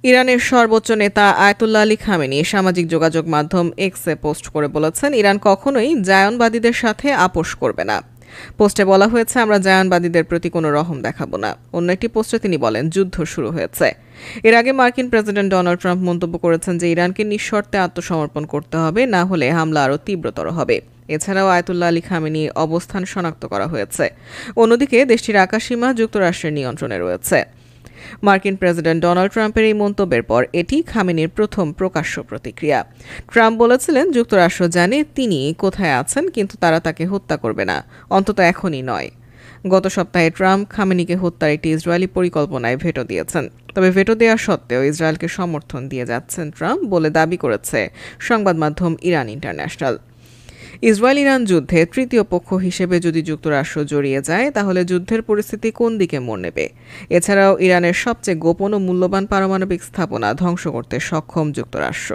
ইরানের সর্বোচ্চ নেতা আয়াতুল্লাহ আলী খামেনি সামাজিক যোগাযোগ মাধ্যম এক্সে পোস্ট করে বলেছেন, ইরান কখনোই জায়নবাদীদের সাথে আপোষ করবে না। পোস্টে বলা হয়েছে, আমরা জায়নবাদীদের প্রতি কোনো রহম দেখাবো না। অন্য একটি পোস্টে তিনি বলেন, যুদ্ধ শুরু হয়েছে। এর আগে মার্কিন প্রেসিডেন্ট ডোনাল্ড ট্রাম্প মন্তব্য করেছেন যে ইরানকে নিঃশর্তে আত্মসমর্পণ করতে হবে, না হলে হামলা আরও তীব্রতর হবে। এছাড়াও আয়াতুল্লাহ আলী খামেনির অবস্থান শনাক্ত করা হয়েছে। অন্যদিকে দেশটির আকাশসীমা যুক্তরাষ্ট্রের নিয়ন্ত্রণে রয়েছে। মার্কিন প্রেসিডেন্ট ডোনাল্ড ট্রাম্পের এই মন্তব্যের পর এটি খামেনির প্রথম প্রকাশ্য প্রতিক্রিয়া। ট্রাম্প বলেছিলেন, যুক্তরাষ্ট্র জানে তিনি কোথায় আছেন, কিন্তু তারা তাকে হত্যা করবে না, অন্তত এখনই নয়। গত সপ্তাহে ট্রাম্প খামেনিকে হত্যার একটি ইসরায়েলি পরিকল্পনায় ভেটো দিয়েছেন। তবে ভেটো দেওয়া সত্ত্বেও ইসরায়েলকে সমর্থন দিয়ে যাচ্ছেন ট্রাম্প বলে দাবি করেছে সংবাদ মাধ্যম ইরান ইন্টারন্যাশনাল। ইসরায়েল ইরান যুদ্ধে তৃতীয় পক্ষ হিসেবে যদি যুক্তরাষ্ট্র জড়িয়ে যায়, তাহলে যুদ্ধের পরিস্থিতি কোন দিকে মোড় নেবে? এছাড়াও ইরানের সবচেয়ে গোপন ও মূল্যবান পারমাণবিক স্থাপনা ধ্বংস করতে সক্ষম যুক্তরাষ্ট্র।